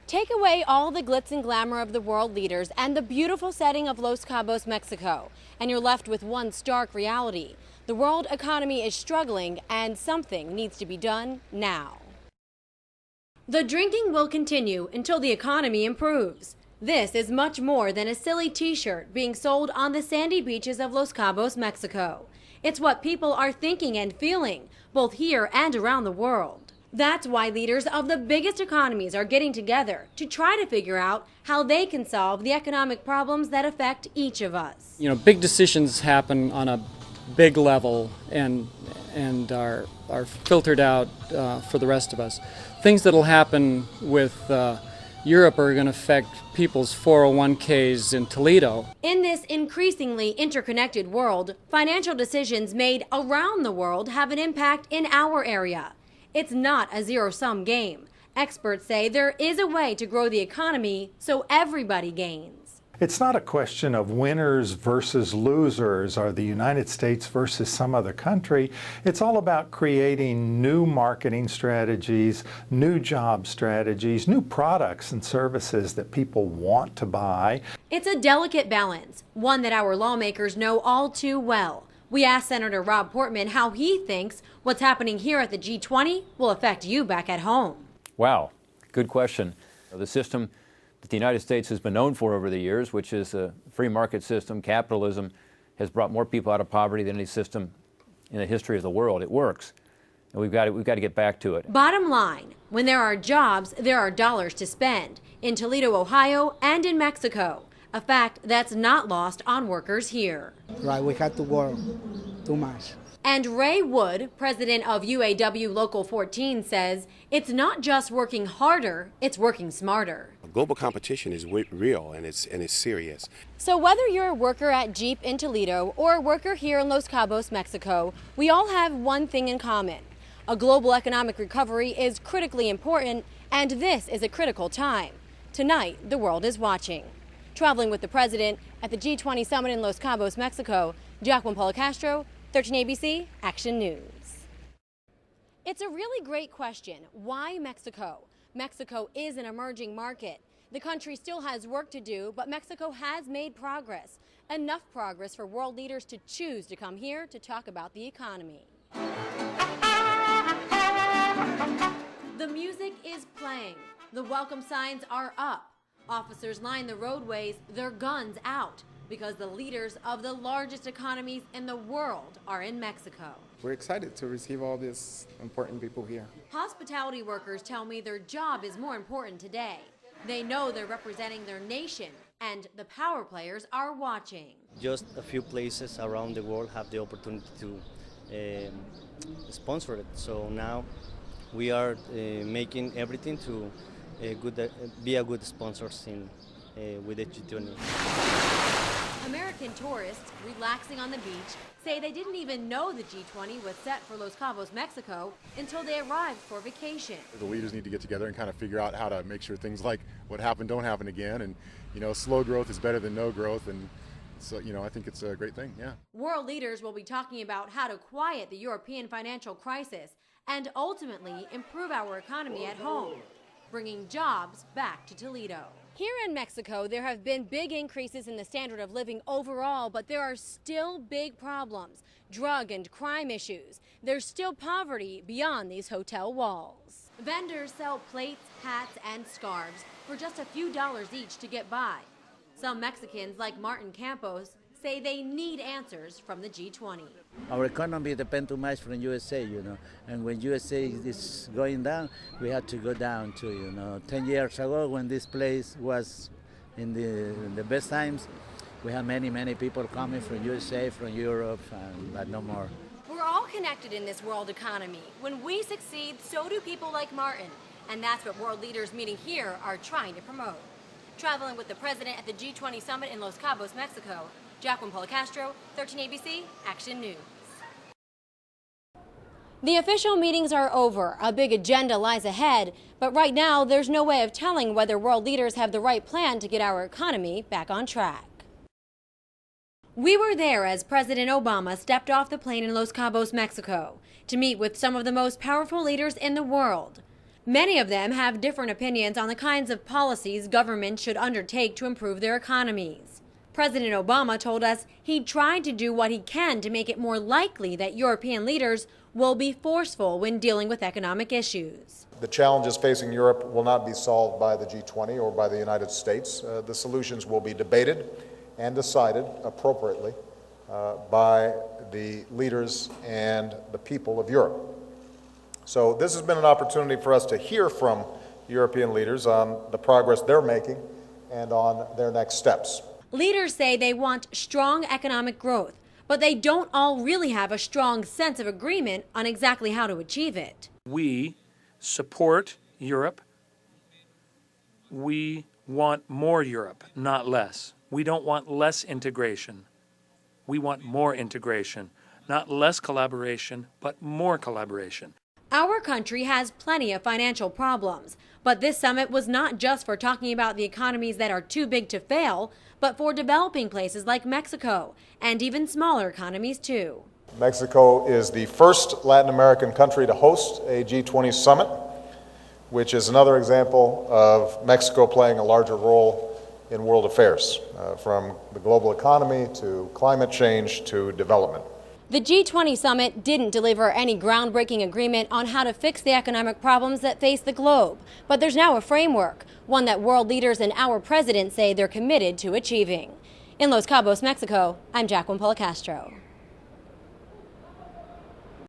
Take away all the glitz and glamour of the world leaders and the beautiful setting of Los Cabos, Mexico, and you're left with one stark reality. The world economy is struggling and something needs to be done now. The drinking will continue until the economy improves. This is much more than a silly t-shirt being sold on the sandy beaches of Los Cabos, Mexico. It's what people are thinking and feeling, both here and around the world. That's why leaders of the biggest economies are getting together to try to figure out how they can solve the economic problems that affect each of us. You know, big decisions happen on a big level and are filtered out for the rest of us. Things that'll happen with Europe are going to affect people's 401ks in Toledo. In this increasingly interconnected world, financial decisions made around the world have an impact in our area. It's not a zero-sum game. Experts say there is a way to grow the economy so everybody gains. It's not a question of winners versus losers or the United States versus some other country. It's all about creating new marketing strategies, new job strategies, new products and services that people want to buy. It's a delicate balance, one that our lawmakers know all too well. We asked Senator Rob Portman how he thinks what's happening here at the G20 will affect you back at home. Wow, good question. The system that the United States has been known for over the years, which is a free market system, capitalism, has brought more people out of poverty than any system in the history of the world. It works, and we've got to get back to it. Bottom line, when there are jobs, there are dollars to spend in Toledo, Ohio, and in Mexico. A fact that's not lost on workers here. Right, we had to work too much. And Ray Wood, president of UAW Local 14, says it's not just working harder, it's working smarter. Global competition is real and it's serious. So whether you're a worker at Jeep in Toledo or a worker here in Los Cabos, Mexico, we all have one thing in common. A global economic recovery is critically important, and this is a critical time. Tonight, the world is watching. Traveling with the president at the G20 summit in Los Cabos, Mexico, Jacqueline Policastro, 13 ABC Action News. It's a really great question. Why Mexico? Mexico is an emerging market. The country still has work to do, but Mexico has made progress. Enough progress for world leaders to choose to come here to talk about the economy. The music is playing. The welcome signs are up. Officers line the roadways, their guns out, because the leaders of the largest economies in the world are in Mexico. We're excited to receive all these important people here. Hospitality workers tell me their job is more important today. They know they're representing their nation, and the power players are watching. Just a few places around the world have the opportunity to sponsor it. So now we are making everything to be a good sponsors with the G20. American tourists relaxing on the beach say they didn't even know the G20 was set for Los Cabos, Mexico until they arrived for vacation. The leaders need to get together and kind of figure out how to make sure things like what happened don't happen again, and slow growth is better than no growth, and so I think it's a great thing. Yeah. World leaders will be talking about how to quiet the European financial crisis and ultimately improve our economy at home, bringing jobs back to Toledo. Here in Mexico, there have been big increases in the standard of living overall, but there are still big problems, drug and crime issues. There's still poverty beyond these hotel walls. Vendors sell plates, hats, and scarves for just a few dollars each to get by. Some Mexicans, like Martin Campos, say they need answers from the G20. Our economy depends too much from USA, and when USA is going down, we have to go down too, 10 years ago, when this place was in the best times, we had many people coming from USA, from Europe, but no more. We're all connected in this world economy. When we succeed, so do people like Martin, and that's what world leaders meeting here are trying to promote. Traveling with the president at the G20 summit in Los Cabos, Mexico, Jacqueline Policastro, 13 ABC Action News. The official meetings are over. A big agenda lies ahead, but right now there's no way of telling whether world leaders have the right plan to get our economy back on track. We were there as President Obama stepped off the plane in Los Cabos, Mexico, to meet with some of the most powerful leaders in the world. Many of them have different opinions on the kinds of policies governments should undertake to improve their economies. President Obama told us he tried to do what he can to make it more likely that European leaders will be forceful when dealing with economic issues. The challenges facing Europe will not be solved by the G20 or by the United States. The solutions will be debated and decided appropriately by the leaders and the people of Europe. So this has been an opportunity for us to hear from European leaders on the progress they're making and on their next steps. Leaders say they want strong economic growth, but they don't all really have a strong sense of agreement on exactly how to achieve it. We support Europe. We want more Europe, not less. We don't want less integration. We want more integration, not less collaboration, but more collaboration. Our country has plenty of financial problems, but this summit was not just for talking about the economies that are too big to fail, but for developing places like Mexico and even smaller economies too. Mexico is the first Latin American country to host a G20 summit, which is another example of Mexico playing a larger role in world affairs, from the global economy to climate change to development. The G20 summit didn't deliver any groundbreaking agreement on how to fix the economic problems that face the globe, but there's now a framework, one that world leaders and our president say they're committed to achieving. In Los Cabos, Mexico, I'm Jacqueline Policastro.